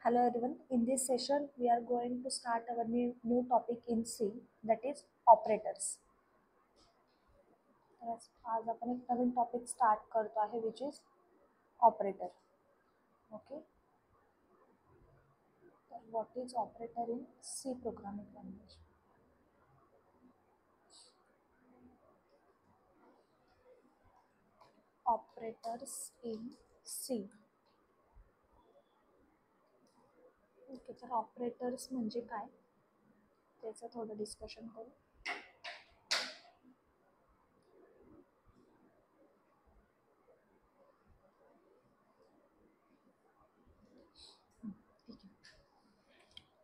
Hello everyone. In this session, we are going to start our new topic in C, that is operators. तर आज आपण एक नवीन topic start करतो आहे which is operator. Okay, तर what is operator in C programming language. Operators in C. Okay, तर operators म्हणजे काय त्याचं थोडं डिस्कशन करू. ठीक आहे,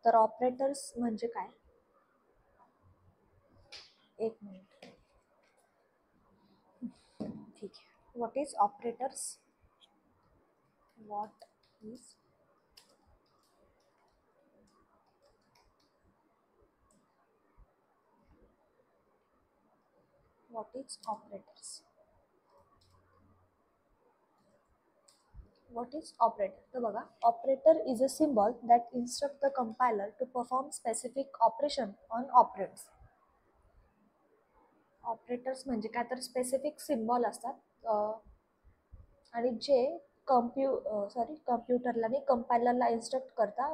तर ऑपरेटर्स म्हणजे काय. एक मिनिट. ठीक आहे, what is operators. What is what is operators. What is operator? तर बघा, operator is a symbol that instruct the compiler to perform specific operation on operands. Operators म्हणजे काय तर स्पेसिफिक सिम्बॉल असतात आणि जे कम्प्युटरला आणि कंपायलरला इन्स्ट्रक्ट करता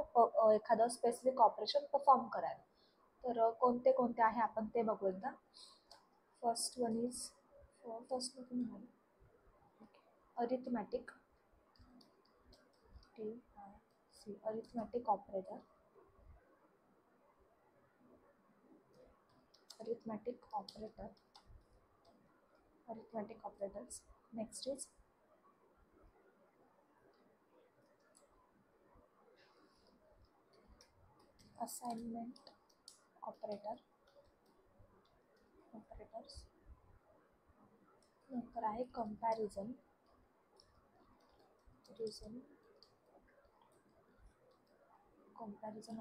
एखादं स्पेसिफिक ऑपरेशन परफॉर्म करायला. तर कोणते कोणते आहे आपण ते बघू एकदा. First one is arithmetic. arithmetic operator. Arithmetic operators. Next is assignment operators. नंतर आहे comparison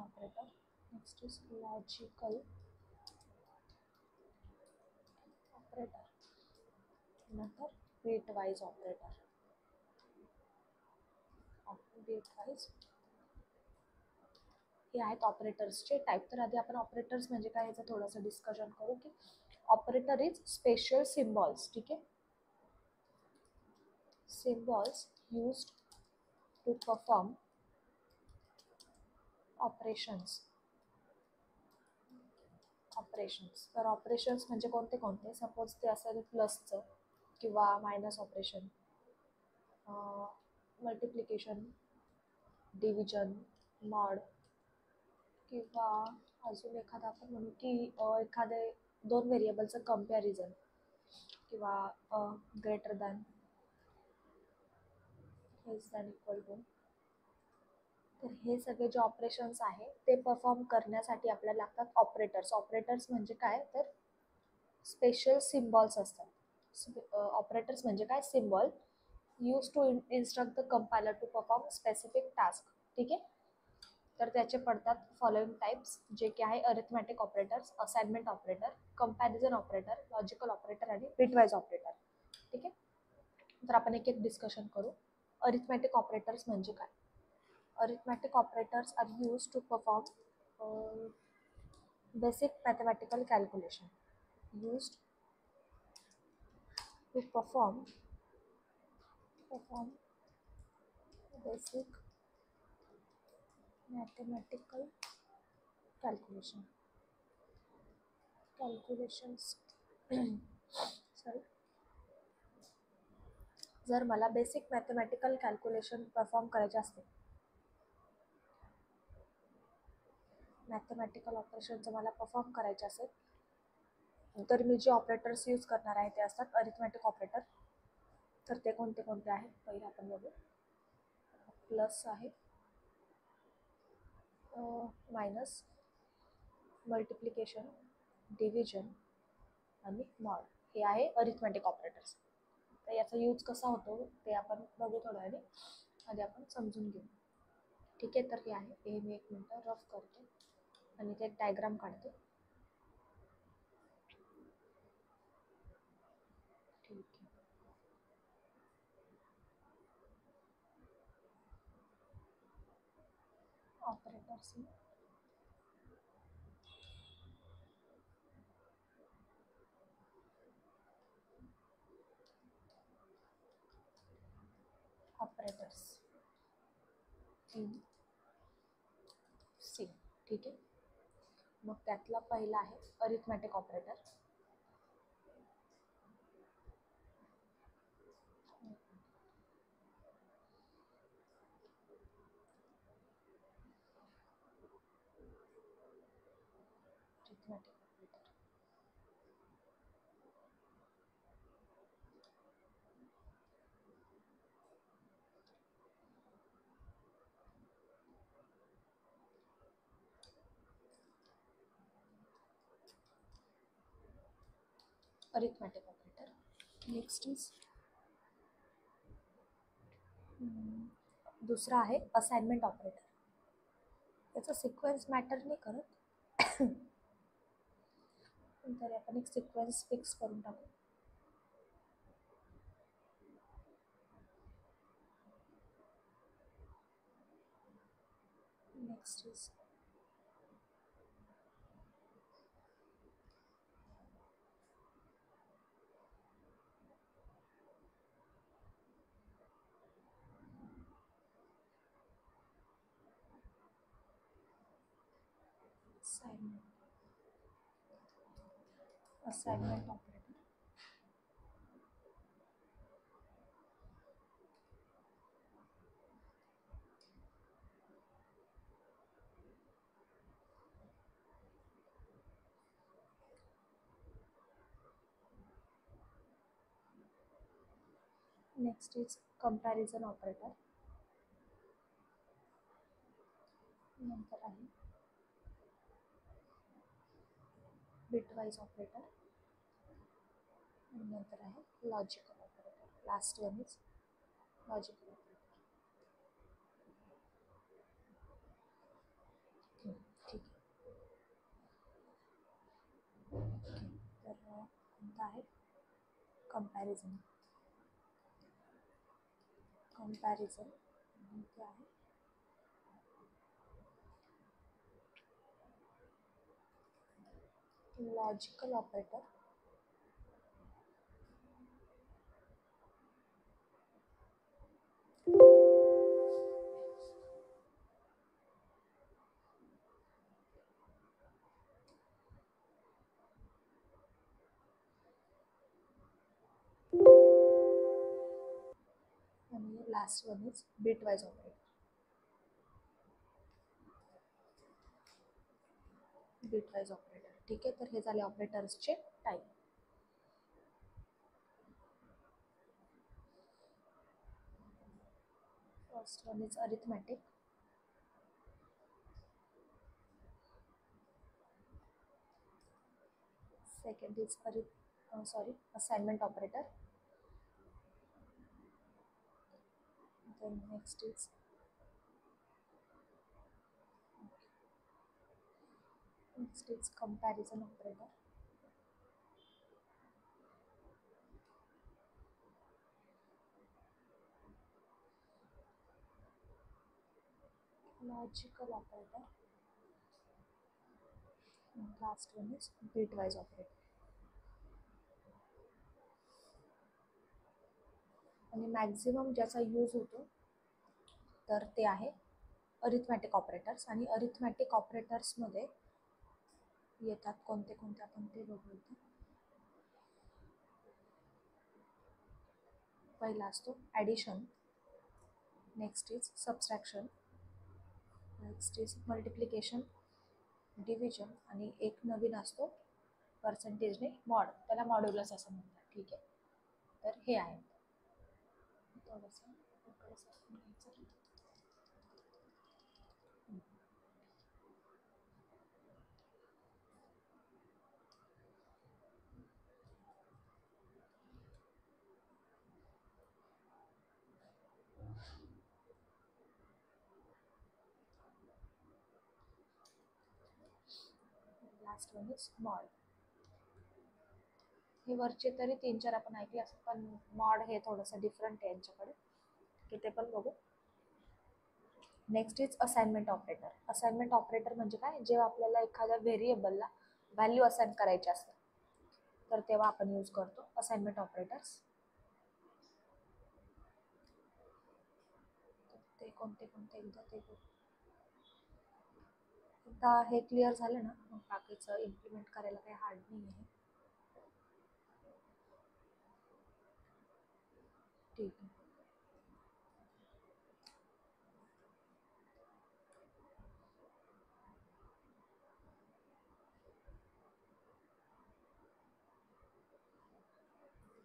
operator. Next is logical operator. नंतर bitwise operator. हे आहेत ऑपरेटर्सचे टाईप. तर आधी आपण ऑपरेटर्स म्हणजे काय याचं थोडंसं डिस्कशन करू की ऑपरेटर इज स्पेशल सिम्बॉल्स. ठीक आहे, symbols used to perform operations. तर ऑपरेशन्स म्हणजे कोणते कोणते. सपोज ते असेल प्लसचं किंवा minus operation, multiplication, division, mod, किंवा अजून एखादा आपण म्हणू की एखादे दोन व्हेरिएबलचं कम्पॅरिझन किंवा greater than, less than, equal to. तर हे सगळे जे ऑपरेशन्स आहे ते परफॉर्म करण्यासाठी आपल्याला लागतात ऑपरेटर्स. ऑपरेटर्स म्हणजे काय तर स्पेशल सिम्बॉल्स असतात. ऑपरेटर्स म्हणजे काय, symbol use to instruct the compiler to perform specific task. ठीक आहे, तर त्याचे पडतात फॉलोइंग टाइप्स, जे की आहे arithmetic operators, assignment operator, comparison operator, logical operator आणि बिटवाइज ऑपरेटर. ठीक आहे, तर आपण एक एक डिस्कशन करू. अरिथमॅटिक ऑपरेटर्स म्हणजे काय. Arithmetic operators are used to perform basic mathematical calculation. Used to perform basic mathematical calculations. Sorry. जर मला बेसिक मॅथमॅटिकल कॅल्क्युलेशन परफॉर्म करायचे असते, मॅथमॅटिकल ऑपरेशन जर मला परफॉर्म करायचे असेल, तर मी जे ऑपरेटर्स यूज करणार आहे ते असतात अरिथमॅटिक ऑपरेटर. तर ते कोणते कोणते आहेत पहिले आपण बघू. प्लस आहे, मायनस, मल्टिप्लिकेशन, डिव्हिजन आणि मॉड, हे आहे अरिथमॅटिक ऑपरेटर्स. तर याचा यूज कसा होतो ते आपण बघू थोड्या वेळाने. आधी आपण समजून घेऊ. ठीक आहे, तर हे आहे, हे मी एक मिनटं रफ करते आणि ते एक डायग्राम काढते. ठीक आहे, ऑपरेटर्स ऑपरेटर्स इन सी. ठीक आहे. मग त्यातला पहिला आहे arithmetic operator. Arithmetic operator. Next is दुसरा आहे असाइनमेंट ऑपरेटर. याचा सिक्वेन्स मॅटर नाही करत, तरी आपण एक सिक्वेन्स फिक्स करून टाकू. Next is assignment operator. Next is comparison operator. नंतर आहे बिटवाइज ऑपरेटर. नंतर आहे logical operator. Last one is logical operator. ठीक आहे. तर कोणता आहे कंपॅरिझन. कंपॅरिझन ते आहे लॉजिकल ऑपरेटर. आणि last one is bitwise operator. Bitwise operator. ठीक आहे. तर हे झाले ऑपरेटर्सचे type. First one is arithmetic. Second is assignment operator. Then next is comparison operator. Logical operator. And last one is bitwise operator. आणि maximum ज्याचा use होतो तर ते आहे अरिथमॅटिक ऑपरेटर्स. आणि अरिथमॅटिक ऑपरेटर्समध्ये येतात कोणते कोणते आपण ते बघू. पहिला असतो addition. Next is subtraction. Next is multiplication, division. आणि एक नवीन असतो पर्सेंटेजने मॉड. त्याला मॉड्युलस असं म्हणतात. ठीक आहे. तर हे आहे. Last one is mod. हे वरचे तरी 3-4 आपण ऐकले असतात, पण मॉड हे थोडंसं डिफरंट आहे यांच्याकडे. ते पण बघू. Next is assignment operator. Assignment operator म्हणजे काय, जेव्हा आपल्याला एखाद्या व्हेरिएबलला व्हॅल्यू असाइन करायची असते तर तेव्हा आपण यूज करतो असाइनमेंट ऑपरेटर्स. ते कोणते कोणते एकदा हे क्लिअर झालं ना मग बाकीचं इम्प्लिमेंट करायला काही हार्ड नाही आहे. ठीक आहे.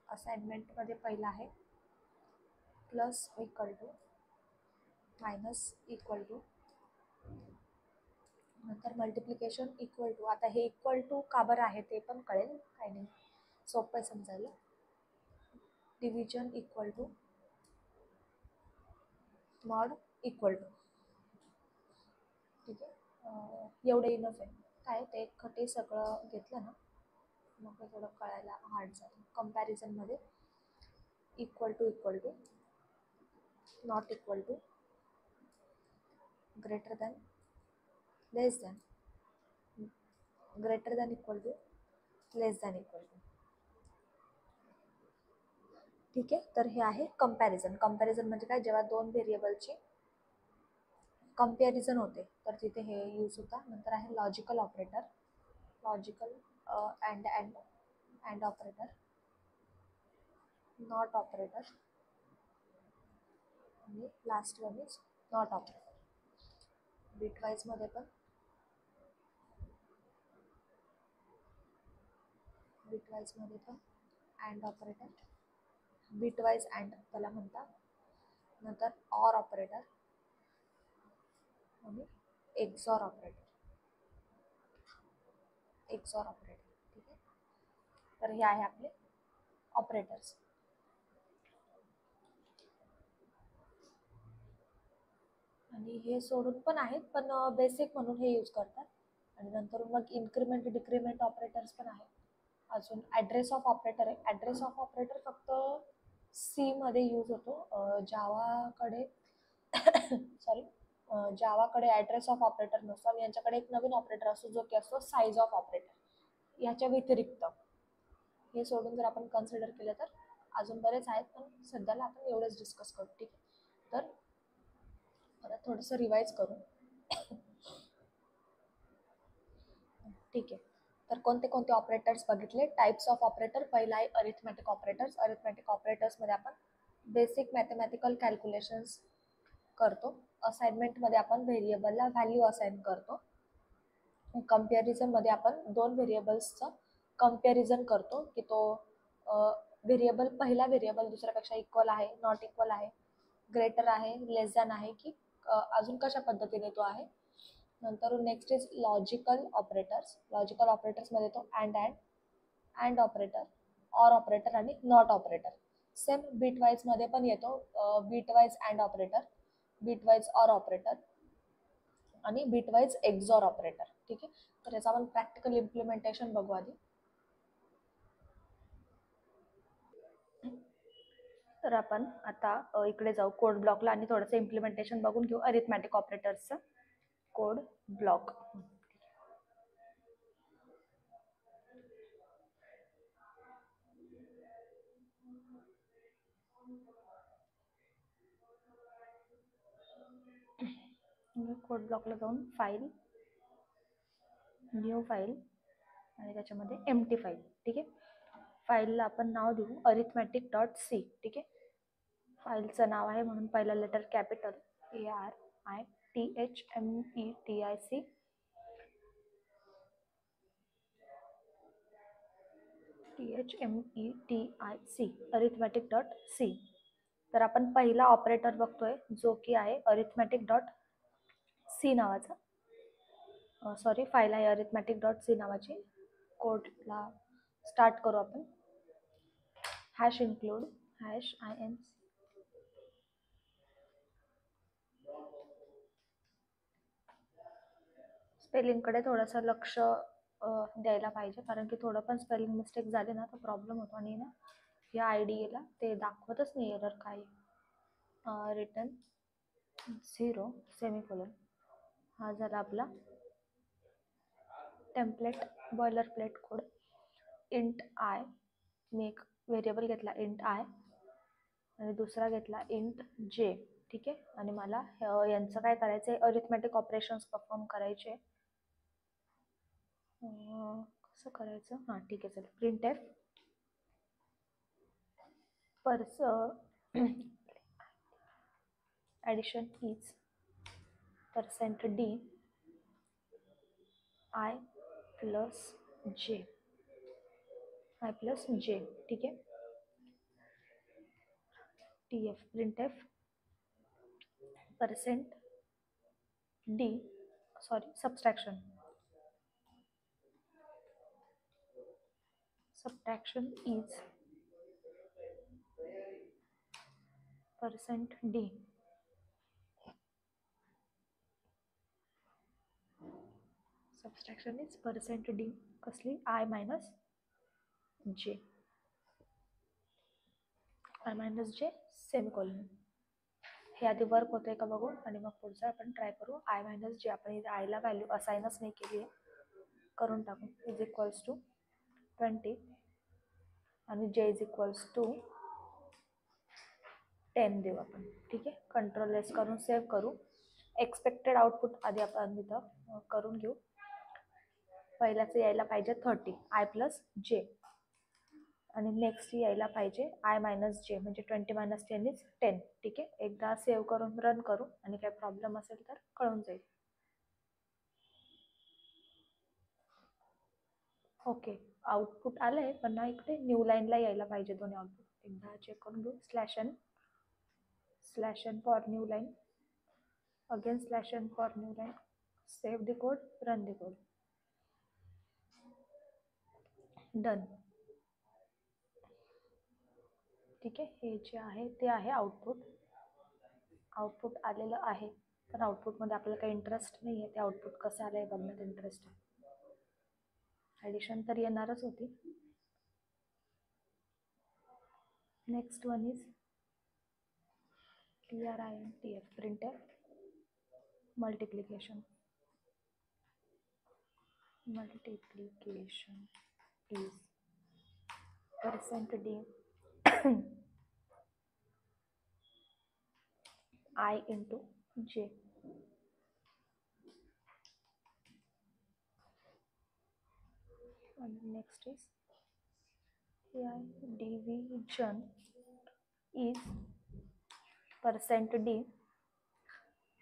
असाइनमेंटमध्ये पहिला आहे plus equal to minus equal to, नंतर मल्टिप्लिकेशन इक्वल टू. आता हे इक्वल टू का बरं आहे ते पण कळेल, काही नाही, सोपं आहे समजायला. Division equal to mod equal to. ठीक आहे, एवढं इनफ आहे. काय ते खटे सगळं घेतलं ना मग ते थोडं कळायला हार्ड झालं. कंपॅरिझनमध्ये equal to not equal to, greater than, less than, greater than equal to, less than equal to. ठीक आहे, तर हे आहे कंपॅरिझन. कंपॅरिझन म्हणजे काय, जेव्हा दोन व्हेरिएबलची कंपॅरिझन होते तर तिथे हे यूज होता. नंतर आहे logical operator, logical and operator, not operator, आणि last one is not operator. Bitwise मध्ये पण अँड ऑपरेटर, बिटवाईज अँड त्याला म्हणतात. नंतर ऑर ऑपरेटर आणि एक्सॉर ऑपरेटर. ठीक आहे, तर हे आहे आपले ऑपरेटर्स. आणि हे सोडून पण आहेत पण बेसिक म्हणून हे यूज करतात. आणि नंतर मग इन्क्रीमेंट डिक्रीमेंट ऑपरेटर्स पण आहेत. अजून ॲड्रेस ऑफ ऑपरेटर आहे. ॲड्रेस ऑफ ऑपरेटर फक्त सी मध्ये यूज होतो. जावाकडे सॉरी जावाकडे ॲड्रेस ऑफ ऑपरेटर नसतो आणि यांच्याकडे एक नवीन ऑपरेटर असतो जो की असतो साईज ऑफ ऑपरेटर. याच्या व्यतिरिक्त हे सोडून जर आपण कन्सिडर केलं तर अजून बरेच आहेत पण सध्याला आपण एवढंच डिस्कस करू. ठीक आहे, तर परत थोडंसं रिवाइज करू. ठीक आहे, तर कोणते कोणते ऑपरेटर्स बघितले. Types of operator. पहिला आहे अरिथमॅटिक ऑपरेटर्स. अरिथमॅटिक ऑपरेटर्समध्ये आपण बेसिक मॅथमॅटिकल कॅल्क्युलेशन्स करतो. असाइनमेंटमध्ये आपण व्हेरिएबलला व्हॅल्यू असाइन करतो. कंपॅरिझनमध्ये आपण दोन व्हेरिएबल्सचं कंपॅरिझन करतो की तो व्हेरिएबल, पहिला व्हेरिएबल दुसऱ्यापेक्षा इक्वल आहे, नॉट इक्वल आहे, ग्रेटर आहे, लेस दॅन आहे की अजून कशा पद्धतीने तो आहे. नंतर next is logical operators. Logical ऑपरेटर्समध्ये तो अँड ऑपरेटर, ऑर ऑपरेटर आणि नॉट ऑपरेटर. सेम बिटवाईजमध्ये पण येतो bitwise and operator, bitwise or operator आणि बिटवाईज एक्सॉर ऑपरेटर. ठीक आहे, तर याचं आपण प्रॅक्टिकल इम्प्लिमेंटेशन बघू आधी. तर आपण आता इकडे जाऊ कोड ब्लॉकला आणि थोडंसं इम्प्लिमेंटेशन बघून घेऊ अरिथमॅटिक ऑपरेटर्सचं. Code block. कोड ब्लॉकला जाऊन फाईल, न्यू फाईल आणि त्याच्यामध्ये एम्प्टी फाईल. ठीक आहे, फाईलला आपण नाव देऊ arithmetic.c. ठीक आहे, फाईलचं नाव आहे म्हणून पहिला लेटर कॅपिटल ARITHMETIC, arithmetic.c. तर आपण पहिला ऑपरेटर बघतोय जो की आहे arithmetic.c नावाचा. सॉरी, फाईल आहे arithmetic.c नावाची. कोडला स्टार्ट करू आपण. Hash include #IN. स्पेलिंगकडे थोडंसं लक्ष द्यायला पाहिजे कारण की थोडं पण स्पेलिंग मिस्टेक झाली ना तर प्रॉब्लेम होतो. आणि ना या IDEला ते दाखवतच नाही एरर काय. Return 0 semicolon. हा झाला आपला template boiler plate code. Int i, मी एक व्हेरिएबल घेतला इंट आय आणि दुसरा घेतला इंट जे. ठीक आहे, आणि मला यांचं काय करायचं आहे, अरिथमॅटिक ऑपरेशन्स परफॉर्म करायचे. कसं करायचं, हां ठीक आहे चल. Print F addition is %d i plus j, i plus j. ठीक आहे. tf printf %d sorry subtraction is %d subtraction is %d कसली i minus j, i minus j semicolon. हे आधी वर्क होतंय का बघू आणि मग पुढचं आपण ट्राय करू. i minus j आपण इथे आयला व्हॅल्यू असाइनच नाही केली आहे, करून टाकू. इज इक्वल्स टू 20 आणि j इज इक्वल्स टू 10 देऊ आपण. ठीक आहे, कंट्रोल एस करून सेव्ह करू. एक्सपेक्टेड आउटपुट आधी आपण इथं करून घेऊ. पहिल्याचं यायला पाहिजे 30 आय प्लस जे, आणि नेक्स्ट यायला पाहिजे आय मायनस जे, म्हणजे 20 मायनस 10 इज 10. ठीक आहे, एकदा सेव्ह करून रन करू आणि काही प्रॉब्लेम असेल तर कळून जाईल. ओके, आउटपुट आलंय, पण ना इकडे न्यू लाईनला यायला पाहिजे दोन्ही आउटपुट. एकदा चेक करून घेऊ. /n for new line, again /n for new line, save the code, run the code. Done. ठीक आहे, हे जे आहे ते आहे आउटपुट. आउटपुट आलेलं आहे, पण आउटपुटमध्ये आपल्याला काही इंटरेस्ट नाही आहे. ते आउटपुट कसं आलं आहे बघण्यात इंटरेस्ट आहे. ॲडिशन तर येणारच होती. Next one is printf printf multiplication is %d I into j. And next is division is %d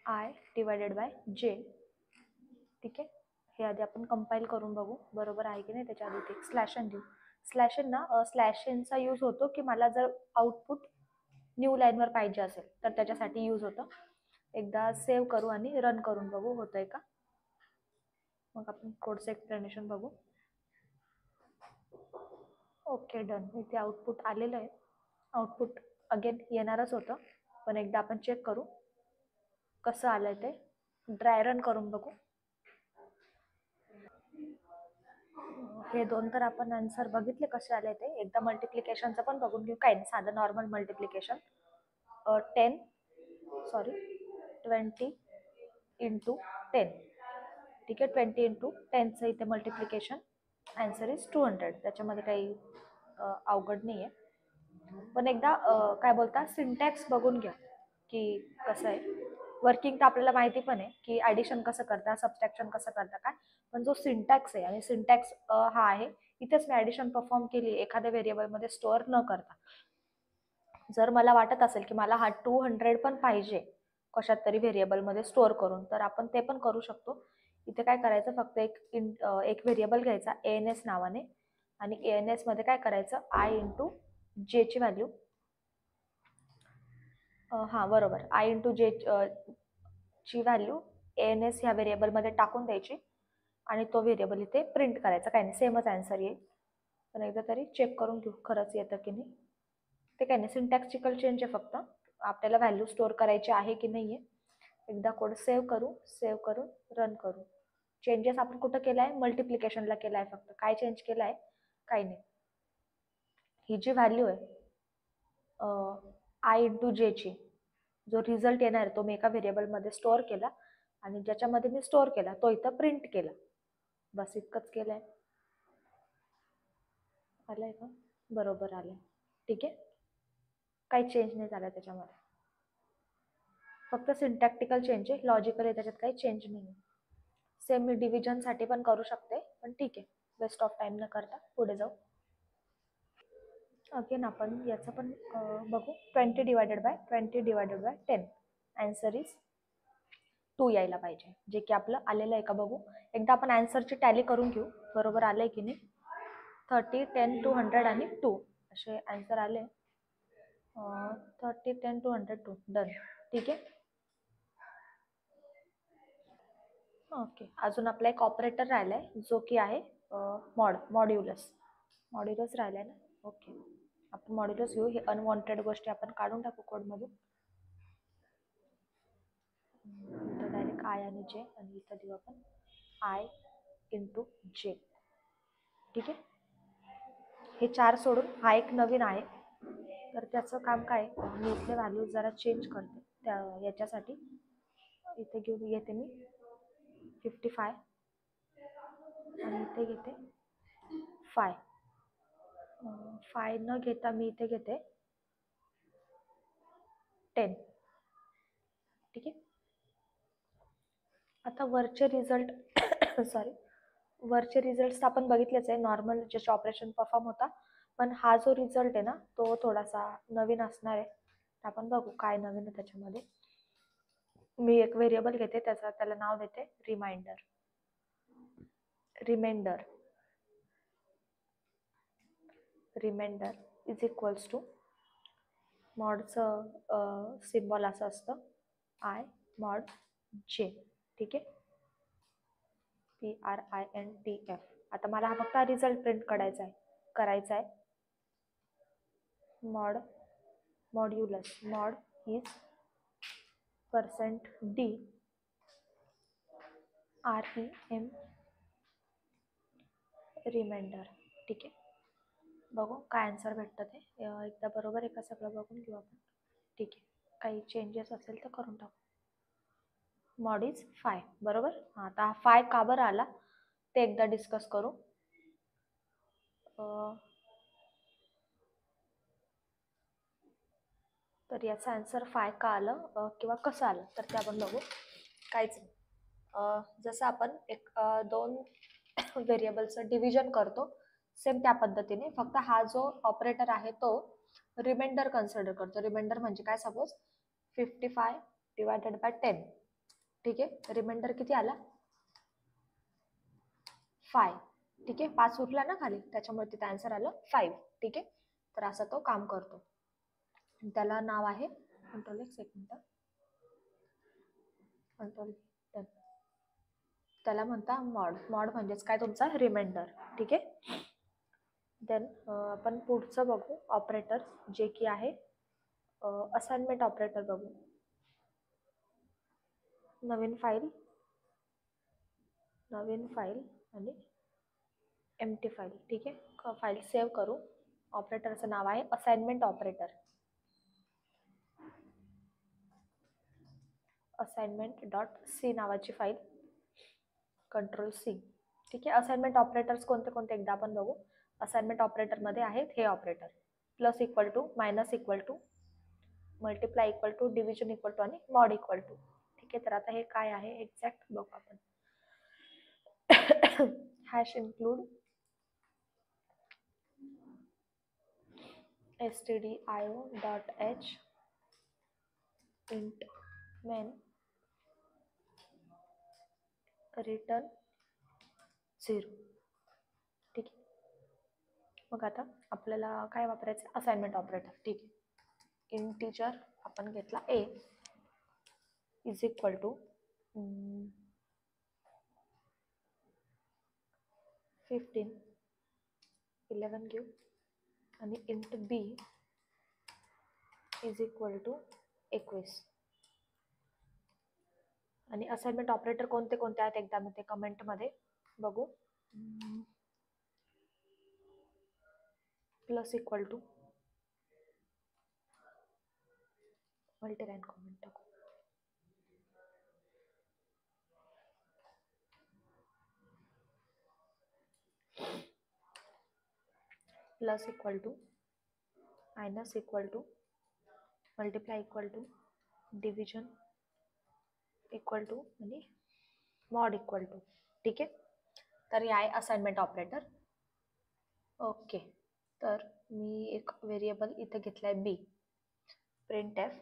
I divided by j. ठीक आहे, हे आधी आपण कंपाईल करून बघू बरोबर आहे की नाही. त्याच्या आधी एक /n देऊ. /n ना /nचा यूज होतो की मला जर आउटपुट न्यू लाईनवर पाहिजे असेल तर त्याच्यासाठी यूज होतं. एकदा सेव्ह करू आणि रन करून बघू होतंय का, मग आपण कोडचं एक्सप्लेनेशन बघू. Okay, done. इथे आउटपुट आलेलं आहे. आउटपुट अगेन येणारच होतं, पण एकदा आपण चेक करू कसं आलंय ते. ड्राय रन करून बघू. हे दोन तर आपण आन्सर बघितले कसे आले ते. एकदा मल्टिप्लिकेशनचं पण बघून घेऊ. काय नाही, साधं नॉर्मल मल्टिप्लिकेशन. 20 इंटू 10. ठीक आहे, 20 इंटू 10चं इथे मल्टिप्लिकेशन. Answer is 200. त्याच्यामध्ये काही अवघड नाही आहे. पण एकदा काय बोलता सिंटॅक्स बघून घ्या की कसं आहे. वर्किंग तर आपल्याला माहिती पण आहे की ॲडिशन कसं करता, सबस्ट्रॅक्शन कसं करता काय, पण जो सिंटॅक्स आहे, आणि सिंटॅक्स हा आहे इथेच मी ॲडिशन परफॉर्म केली एखाद्या व्हेरिएबलमध्ये स्टोअर न करता. जर मला वाटत असेल की मला हा 200 पण पाहिजे कशात तरी व्हेरिएबलमध्ये स्टोअर करून, तर आपण ते पण करू शकतो. इथे काय करायचं, फक्त एक व्हेरिएबल घ्यायचा ANS नावाने, आणि ANS मध्ये काय करायचं आय इंटू जे ची व्हॅल्यू, हां बरोबर, आय इंटू जे ची व्हॅल्यू ANS ह्या व्हेरिएबलमध्ये टाकून द्यायची आणि तो व्हेरिएबल इथे प्रिंट करायचा. काय नाही, सेमच आन्सर येईल. पण एकदा तरी चेक करून घेऊ खरंच येतं की नाही. ते काय नाही, सिंटॅक्सिकल चेंज आहे, फक्त आपल्याला व्हॅल्यू स्टोअर करायची आहे की नाही आहे. एकदा कोड सेव्ह करून रन करू. चेंजेस आपण कुठं केला आहे, मल्टिप्लिकेशनला केला आहे फक्त. काय चेंज केला आहे, काही नाही. ही जी व्हॅल्यू आहे आय इंटू जेची, जो रिझल्ट येणार आहे तो मी एका व्हेरिएबलमध्ये स्टोअर केला आणि ज्याच्यामध्ये मी स्टोअर केला तो इथं प्रिंट केला. बस इतकंच केलंय. आलंय का? बरोबर आलंय. ठीक आहे, काही चेंज नाही झाला त्याच्यामध्ये, फक्त सिंटॅक्टिकल चेंज आहे, लॉजिकल आहे, त्याच्यात काही चेंज नाही. सेम मी डिव्हिजनसाठी पण करू शकते, पण ठीक आहे, वेस्ट ऑफ टाइम न करता पुढे जाऊ. अगेन आपण याचं पण बघू. 20 डिवायडेड बाय 10. आन्सर इज 2 यायला पाहिजे, जे की आपलं आलेलं आहे का बघू. एकदा आपण आन्सरची टॅली करून घेऊ, बरोबर आलंय की नाही. 30, 10, 200 आणि 2 असे आन्सर आले. 30, 10, 200, 2 डन. ठीक आहे. ओके, अजून आपला एक ऑपरेटर राहिलाय जो की आहे मॉड्युलस राहिलाय ना. ओके, आपण मॉड्युलस घेऊ. हे अनवॉन्टेड गोष्टी आपण काढून टाकू कोडमधून. इथं डायरेक्ट आय आणि जे, आणि इथं देऊ आपण आय इंटू जे. ठीक आहे, हे 4 सोडून हा एक नवीन आहे, तर त्याचं काम काय, मी इथले व्हॅल्यूज जरा चेंज करते त्या याच्यासाठी. इथे घेऊन येते मी 55 आणि इथे घेते 5. 5 न घेता मी इथे घेते 10. ठीक आहे, आता वरचे रिझल्ट वरचे रिझल्ट आपण बघितलेच आहे, नॉर्मल जसे ऑपरेशन परफॉर्म होता. पण हा जो रिझल्ट आहे ना तो थोडासा नवीन असणार आहे. आपण बघू काय नवीन आहे त्याच्यामध्ये. मी एक व्हेरिएबल घेते, त्याला नाव देते reminder. Reminder is equals to मॉडचं सिम्बॉल असं असतं आय मॉड जे. ठीक आहे, PRINTF. आता मला हा फक्त रिझल्ट प्रिंट करायचा आहे. Modulus mod is %d REM reminder. ठीक आहे, बघू काय आन्सर भेटतं ते. एकदा बरोबर आहे का सगळं बघून घेऊ आपण. ठीक आहे, काही चेंजेस असेल तर करून टाकू. मॉड इज 5 बरोबर. आता हा 5 का बरं आला ते एकदा डिस्कस करू. तर याचं आन्सर 5 का आलं किंवा कसं आलं तर ते आपण बघू. काहीच नाही, जसं आपण एक 2 व्हेरिएबलचं डिव्हिजन करतो सेम त्या पद्धतीने, फक्त हा जो ऑपरेटर आहे तो रिमाइंडर कन्सिडर करतो. रिमाइंडर म्हणजे काय, सपोज 55 डिवायडेड बाय 10. ठीक आहे, रिमाइंडर किती आला 5. ठीक आहे, 5 उरला ना खाली, त्याच्यामुळे तिथे आन्सर आलं 5. ठीक आहे, तर असं तो काम करतो. त्याला नाव आहे कंट्रोल. एक सेकंड, कंट्रोल डन. त्याला म्हणता मॉड म्हणजेच काय, तुमचा रिमाइंडर. ठीक आहे, देन आपण पुढचं बघू ऑपरेटर, जे की आहे असाइनमेंट ऑपरेटर बघू. नवीन फाईल आणि एम्प्टी फाईल. ठीक आहे, फाईल सेव्ह करू. ऑपरेटरचं नाव आहे असाइनमेंट ऑपरेटर. assignment.c नावाची फाईल, कंट्रोल C. ठीक आहे, असाइनमेंट ऑपरेटर्स कोणते कोणते एकदा आपण बघू. असाइनमेंट ऑपरेटरमध्ये आहेत हे operator: plus equal to, minus equal to, multiply equal to, division equal to आणि मॉड इक्वल टू. ठीक आहे, तर आता हे काय आहे एक्झॅक्ट बघू आपण. Hash include stdio.h int main return 0. ठीक आहे, मग आता आपल्याला काय वापरायचं, असाइनमेंट ऑपरेटर. ठीक आहे, इंटीजर आपण घेतला a इज इक्वल टू 15, 11 घेऊ, आणि int b is equal to 21. आणि असाइनमेंट ऑपरेटर कोणते कोणते आहेत एकदा मी ते कमेंटमध्ये बघू. Plus equal to, multiline comment टाकू. Plus equal to, minus equal to, multiply equal to, division equal to आणि मॉड इक्वल टू. ठीक आहे, तर हे आहे असाइनमेंट ऑपरेटर. ओके, तर मी एक व्हेरिएबल इथे घेतलाय b. Print f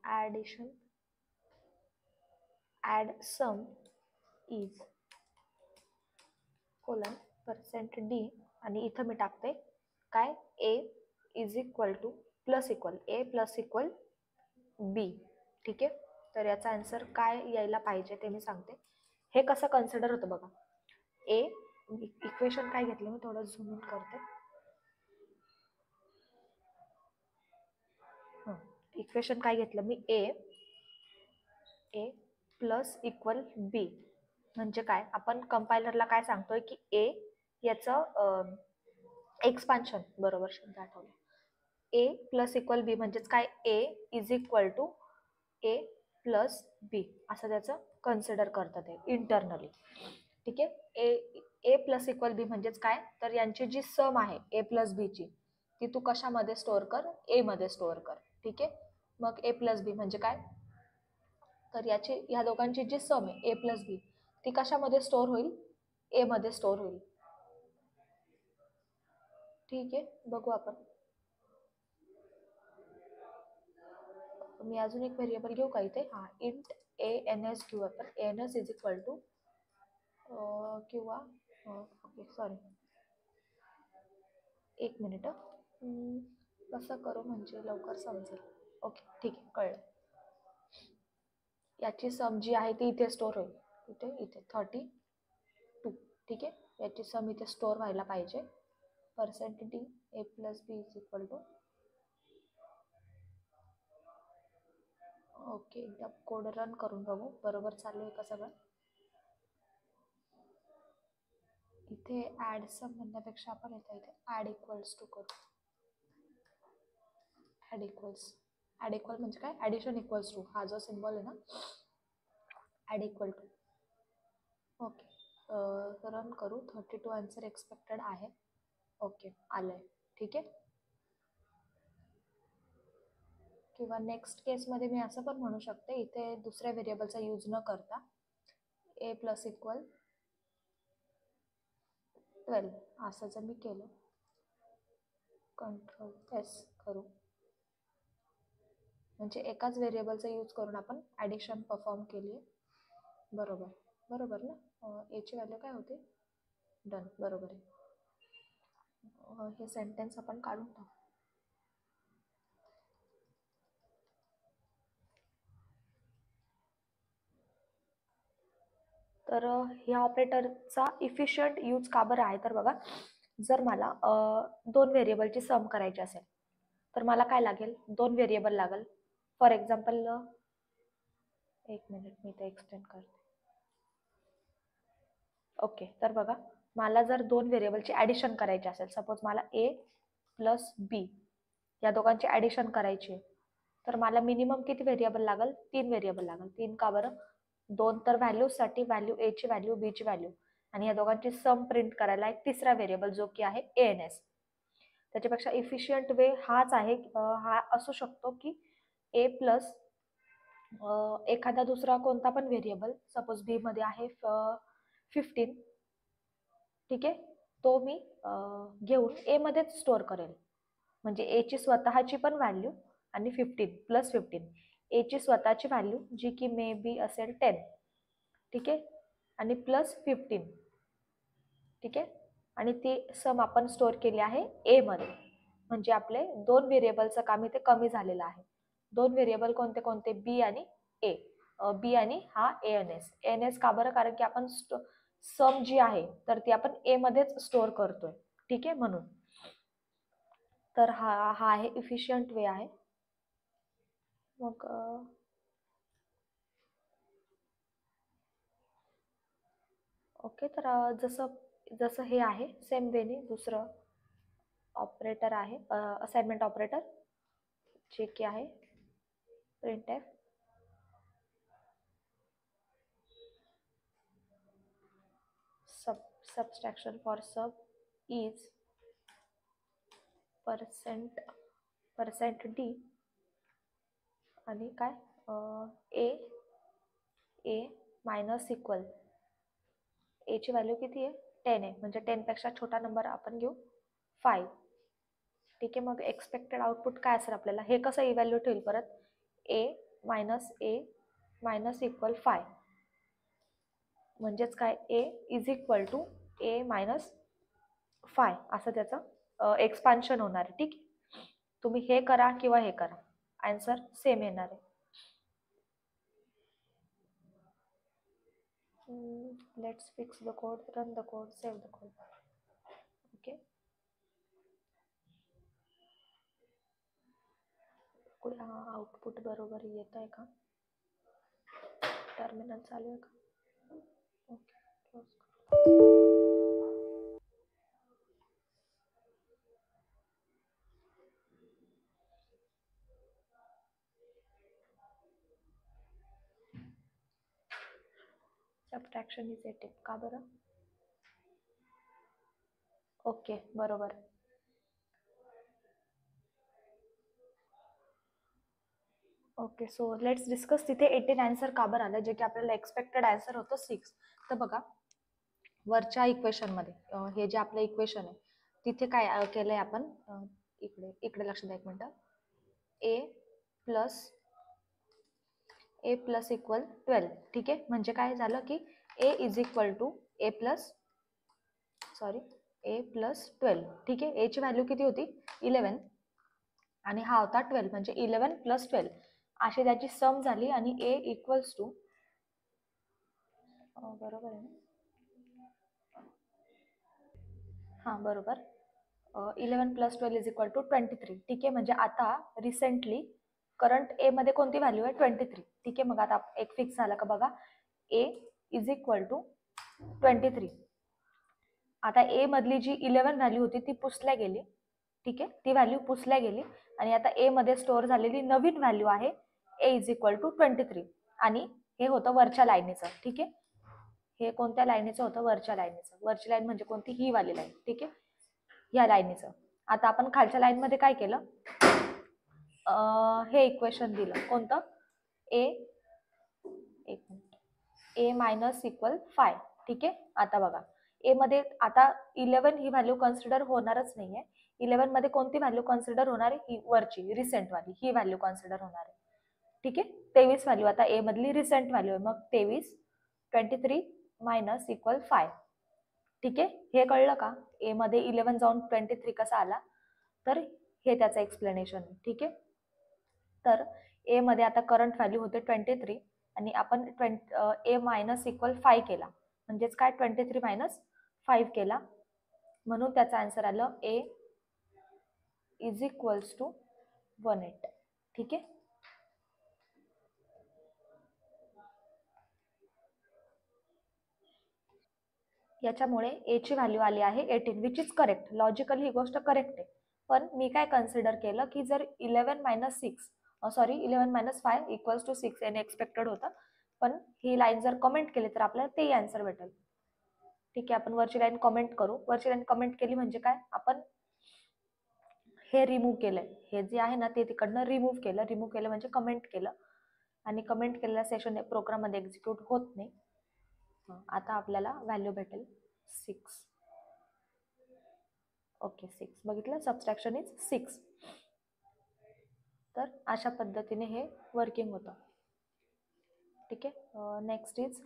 addition add sum is colon %d आणि इथं मी टाकते काय, a is equal to plus equal a plus equal b. ठीक आहे, तर याचा आन्सर काय यायला पाहिजे ते मी सांगते. हे कसं कन्सिडर होतं बघा. ए इक्वेशन काय घेतलं मी थोडं झूम इन करते. इक्वेशन काय घेतलं मी, ए प्लस इक्वल बी. म्हणजे काय, आपण कंपायलरला काय सांगतोय की ए याचं एक्सपान्शन, बरोबर शब्द आठवला. ए प्लस इक्वल बी म्हणजेच काय, a is equal to a plus b असं त्याचं कन्सिडर करतात ते इंटरनली. ठीक आहे, ए प्लस इक्वल बी म्हणजेच काय, तर यांची जी सम आहे ए प्लस बीची ती तू कशामध्ये स्टोअर कर, ए मध्ये स्टोअर कर. ठीक आहे, मग ए प्लस बी म्हणजे काय, तर याची ह्या दोघांची जी सम आहे ए प्लस बी ती कशामध्ये स्टोअर होईल, ए मध्ये स्टोअर होईल. ठीक आहे, बघू आपण. मी अजून एक व्हेरिएबल घेऊ का इथे, हा इंट एएनएस घेऊ आपण. एएनएस इज इक्वल टू किंवा ओके सॉरी, एक मिनिट, कसं करू म्हणजे लवकर समजेल. ओके ठीक आहे, कळलं. याची सम जी आहे ती इथे स्टोअर होईल, इथे 32. ठीक आहे, याची सम इथे स्टोअर व्हायला पाहिजे. %d A plus B is equal to. Okay, एकदा कोड रन करून बघू बरोबर चालू आहे का सगळं. इथे ॲड सम म्हणण्यापेक्षा आपण इथे ॲड इक्वल्स टू करू. ॲड इक्वल म्हणजे काय, ॲडिशन इक्वल्स टू, हा जो सिम्बॉल आहे ना, add equal to. Okay, run करू. 32 आन्सर एक्सपेक्टेड आहे. ओके, आलंय. ठीक आहे, किंवा नेक्स्ट केसमध्ये मी असं पण म्हणू शकते, इथे दुसऱ्या व्हेरिएबलचा यूज न करता ए प्लस इक्वल 12 असं जर मी केलं, Ctrl+S करू, म्हणजे एकाच व्हेरिएबलचा यूज करून आपण ॲडिशन परफॉर्म केली. बरोबर ना, एची व्हॅल्यू काय होती, डन, बरोबर आहे. हे सेंटेन्स आपण काढून टाकू. तर ह्या ऑपरेटरचा इफिशियंट यूज का बरं आहे, तर बघा, जर मला दोन व्हेरिएबलची सम करायची असेल तर मला काय लागेल, दोन व्हेरिएबल लागेल. फॉर एक्झाम्पल, एक मिनिट मी ते एक्सटेंड करते. ओके, तर बघा, मला जर दोन व्हेरिएबलची ॲडिशन करायची असेल, सपोज मला ए प्लस बी या दोघांची ॲडिशन करायची आहे, तर मला मिनिमम किती व्हेरिएबल लागेल, 3 व्हेरिएबल लागेल. 3 का बरं, 2 तर व्हॅल्यूसाठी, व्हॅल्यू ए ची व्हॅल्यू, बी ची व्हॅल्यू, आणि या दोघांची सम प्रिंट करायला एक तिसरा व्हेरिएबल जो की आहे एएनएस. त्याच्यापेक्षा इफिशियंट वे हाच आहे, हा असू शकतो की ए प्लस एखादा दुसरा कोणता पण व्हेरिएबल, सपोज बी मध्ये आहे 15. ठीक आहे, तो मी घेऊन ए मध्येच स्टोअर करेल. म्हणजे ए ची स्वतःची पण व्हॅल्यू आणि 15 प्लस 15, ए ची स्वतःची व्हॅल्यू जी की मे बी असेल 10. ठीक आहे, आणि प्लस 15. ठीक आहे, आणि ती सम आपण स्टोअर केली आहे ए मध्ये. म्हणजे आपले दोन व्हेरिएबलचं काम इथे कमी झालेलं आहे. दोन व्हेरिएबल कोणते कोणते, बी आणि ए. बी आणि हा एएनएस का बरं, कारण की आपण सम जी आहे तर ती आपण ए मध्येच स्टोअर करतोय. ठीक आहे, म्हणून. तर हा आहे इफिशियंट वे आहे. मग ओके, तर जसं हे आहे सेम वेने दुसरं ऑपरेटर आहे असाइनमेंट ऑपरेटर जे की आहे printf subtraction for sub is %d आणि काय a मायनस इक्वल a ची व्हॅल्यू किती आहे 10 आहे म्हणजे 10 पेक्षा छोटा नंबर आपण घेऊ 5. ठीक आहे, मग एक्सपेक्टेड आउटपुट काय असेल आपल्याला हे कसं इव्हॅल्युएट होईल परत a मायनस इक्वल 5 म्हणजेच काय a is equal to a minus 5 असं त्याचं एक्सपान्शन होणार आहे. ठीक आहे, तुम्ही हे करा किंवा हे करा आन्सर सेम येणार आहे. Let's fix the code, run the code, save the code. Okay, output बरोबर येत आहे का, टर्मिनल चालू आहे का. ओके, क्लोज कर. सबट्रॅक्शन इज ए टिप का बरं. ओके बरोबर. ओके, सो लेट्स डिस्कस तिथे 18 आन्सर का बरं आलं जे की आपल्याला एक्सपेक्टेड आन्सर होतं 6. तर बघा वरच्या इक्वेशन मध्ये हे जे आपलं इक्वेशन आहे तिथे काय केलंय आपण इकडे लक्ष द्या एक मिनिट. ए प्लस इक्वल 12. ठीक आहे, म्हणजे काय झालं की a is equal to a plus 12. ठीक आहे, ए ची व्हॅल्यू किती होती 11 आणि हा होता 12 म्हणजे 11 प्लस 12 अशी त्याची सम झाली आणि ए इक्वल्स टू बरोबर आहे ना. हां बरोबर 11 प्लस 12 इज इक्वल टू 23. ठीक आहे, म्हणजे आता रिसेंटली करंट ए मध्ये कोणती व्हॅल्यू आहे 23. ठीक आहे, मग आता एक फिक्स झाला का बघा ए इज इक्वल टू 23. आता ए मधली जी 11 व्हॅल्यू होती ती पुसल्या गेली. ठीक आहे, ती व्हॅल्यू पुसल्या गेली आणि आता ए मध्ये स्टोअर झालेली नवीन व्हॅल्यू आहे ए इज इक्वल टू 23 आणि हे होतं वरच्या लाईनीचं. ठीक आहे, हे कोणत्या लाईनीचं होतं वरच्या लाईनीचं. वरची लाईन म्हणजे कोणती ही वाली लाईन. ठीक आहे, या लाईनीचं. आता आपण खालच्या लाईन मध्ये काय केलं हे इक्वेशन दिलं कोणतं ए मायनस इक्वल 5. ठीक आहे, आता बघा ए मध्ये आता 11 ही व्हॅल्यू कन्सिडर होणारच नाहीये. 11 मध्ये कोणती व्हॅल्यू कन्सिडर होणार आहे ही वरची रिसेंट वाली ही व्हॅल्यू कन्सिडर होणार आहे. ठीक आहे, 23 व्हॅल्यू आता ए मधली रिसेंट व्हॅल्यू आहे मग 23 मायनस इक्वल 5. ठीक आहे, हे कळलं का ए मध्ये 11 जाऊन 23 कसा आला तर हे त्याचं एक्सप्लेनेशन आहे. ठीक आहे, तर ए मध्ये आता करंट व्हॅल्यू होते 23 आणि आपण ए मायनस इक्वल 5 केला म्हणजेच काय 23 मायनस 5 केला म्हणून त्याचा आन्सर आलं ए इज इक्वल्स टू 18. ठीक आहे, याच्यामुळे ए ची व्हॅल्यू आली आहे 18 विच इज करेक्ट. लॉजिकली ही गोष्ट करेक्ट आहे. पण मी काय कन्सिडर केलं की जर 11 मायनस 5 इक्वल्स टू 6 याने एक्सपेक्टेड होतं पण ही लाईन जर कमेंट केली तर आपल्याला तेही आन्सर भेटेल. ठीक आहे, आपण वरची लाईन कमेंट करू. वरची लाईन कमेंट केली म्हणजे काय आपण हे रिमूव्ह केलंय. हे जे आहे ना ते तिकडनं रिमूव्ह केलं म्हणजे कमेंट केलं आणि कमेंट केलेल्या सेशन प्रोग्राम मध्ये एक्झिक्यूट होत नाही. आता आपल्याला व्हॅल्यू भेटेल 6. ओके 6 बघितलं सबट्रॅक्शन इज 6. तर अशा पद्धतीने हे वर्किंग होतं. ठीक आहे, नेक्स्ट इज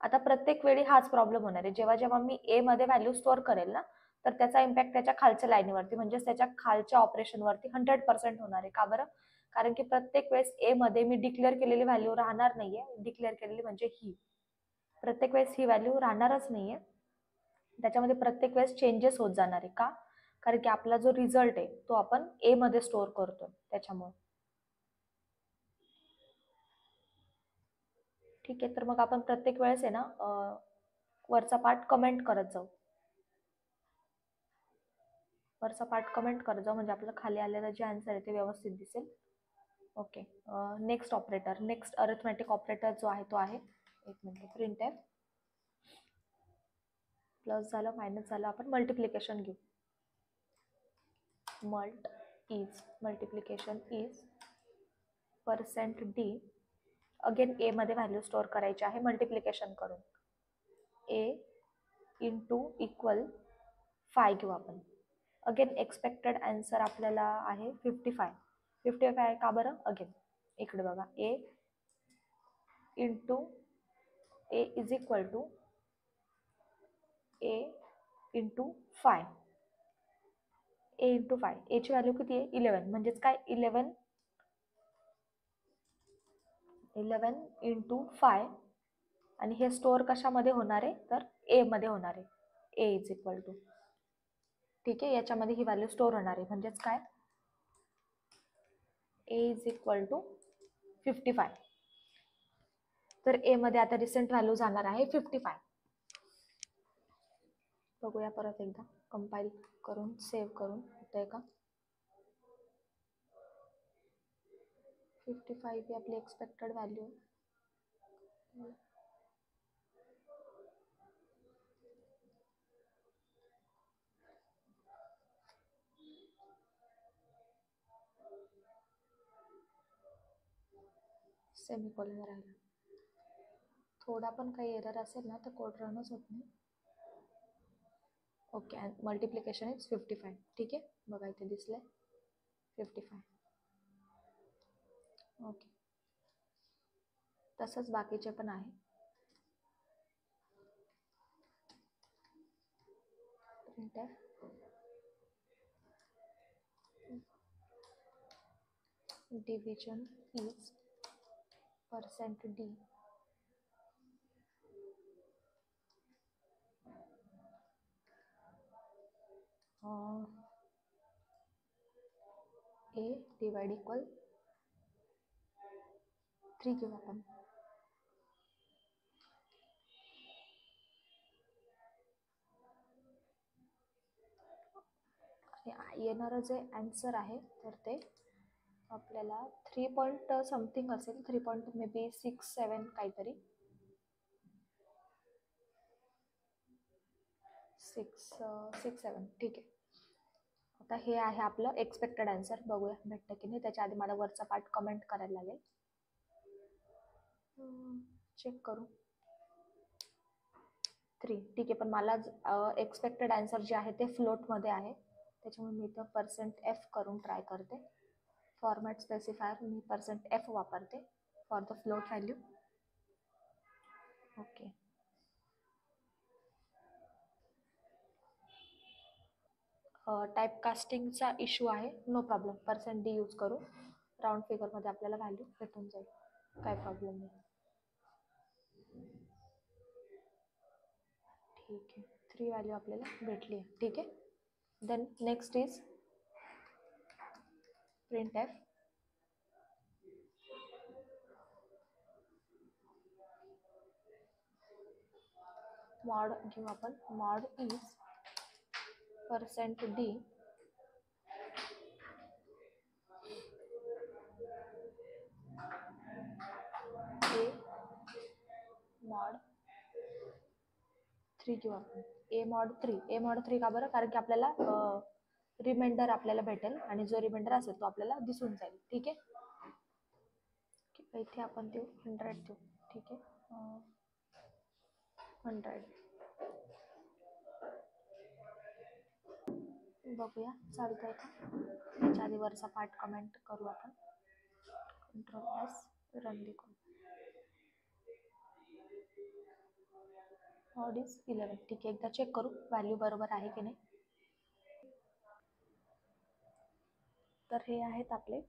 आता प्रत्येक वेळी हाच प्रॉब्लेम होणार आहे. जेव्हा जेव्हा मी ए मध्ये व्हॅल्यू स्टोअर करेल ना तर त्याचा इम्पॅक्ट त्याच्या खालच्या लाईनीवरती म्हणजेच त्याच्या खालच्या ऑपरेशनवरती 100% होणार आहे. का बरं, कारण की प्रत्येक वेळेस ए मध्ये मी डिक्लेअर केलेली व्हॅल्यू राहणार नाहीये. डिक्लेअर केलेली म्हणजे ही प्रत्येक वेळेस ही व्हॅल्यू राहणारच नाहीये. त्याच्यामध्ये प्रत्येक वेळेस चेंजेस होत जाणार आहे. का, कारण की आपला जो रिझल्ट आहे तो आपण ए मध्ये स्टोअर करतो त्याच्यामुळे. ठीक आहे, तर मग आपण प्रत्येक वेळेस आहे ना वरचा पार्ट कमेंट करत जाऊ. वरचा पार्ट कमेंट कर जाऊ म्हणजे आपल्याला खाली आलेला जे आन्सर आहे ते व्यवस्थित दिसेल. Okay, next operator, next arithmetic operator जो आहे तो आहे, एक मिनिट, प्रिंट एफ. प्लस झालं मायनस झालं, आपण मल्टिप्लिकेशन घेऊ. Mult is, multiplication is %d. Again a मध्ये व्हॅल्यू स्टोअर करायची आहे मल्टिप्लिकेशन करून. ए इंटू इक्वल 5 घेऊ आपण. अगेन एक्सपेक्टेड आन्सर आपल्याला आहे 55. 55 आहे का बरं? अगेन इकडे बघा, a into a is equal to a into 5. A into 5, एची व्हॅल्यू किती आहे? 11. म्हणजेच काय, 11 इंटू 5. आणि हे स्टोअर कशामध्ये होणार आहे? तर ए मध्ये होणार आहे. ए इज इक्वल टू, ठीक आहे, याच्यामध्ये ही व्हॅल्यू स्टोअर होणार आहे. म्हणजेच काय, ए इज इक्वल टू 55. तर ए मध्ये आता रिसेंट व्हॅल्यू जाणार आहे 55. बघूया परत एकदा कंपाईल करून, सेव्ह करून होतंय का. 55 ही आपली एक्सपेक्टेड व्हॅल्यू. सेमीकोलन राहिला. थोडा पण काही एरर असेल ना तर कोड रनच होत नाही. Okay, and multiplication is 55. ठीक आहे, बघा इथे दिसलंय 55. ओके, तसंच बाकीचे पण आहे. Division is %d. A divide equal 3 घेऊ आपण. येणारं जे आन्सर आहे तर ते आपल्याला 3 पॉईंट समथिंग असेल, 3 पॉईंट मे बी 6-7 काहीतरी, 6-7. ठीक आहे, आता हे आहे आपलं एक्सपेक्टेड आन्सर. बघूया भेटतं की नाही. त्याच्या आधी मला वरचा पार्ट कमेंट करायला लागेल. चेक करू. 3, ठीक आहे, पण मला एक्सपेक्टेड आन्सर जे आहे ते फ्लोटमध्ये आहे, त्याच्यामुळे मी इथं %f करून ट्राय करते. फॉर्मॅट स्पेसिफायर मी %f वापरते for the float value. Okay, type कास्टिंगचा इश्यू आहे, नो प्रॉब्लेम. %d यूज करू, राऊंड फिगरमध्ये आपल्याला व्हॅल्यू भेटून जाईल, काय प्रॉब्लेम नाही. ठीक आहे, 3 व्हॅल्यू आपल्याला भेटली आहे. ठीक आहे, then next is print F. Mod घेऊ आपण. Mod is %d A mod 3 घेऊ आपण. ए मॉड 3. ए मॉड 3 का बरं? कारण की आपल्याला रिमाइंडर आपल्याला भेटेल आणि जो रिमाइंडर असेल तो आपल्याला दिसून जाईल. ठीक आहे, इथे आपण देऊ 100 देऊ. ठीक आहे, 100. बघूया चालतंय का. त्याच्या आधी वरचा पार्ट कमेंट करू आपण. Ctrl+S रन करू. Mod is 11. ठीक आहे, एकदा चेक करू व्हॅल्यू बरोबर आहे की नाही. तर हे आहेत आपले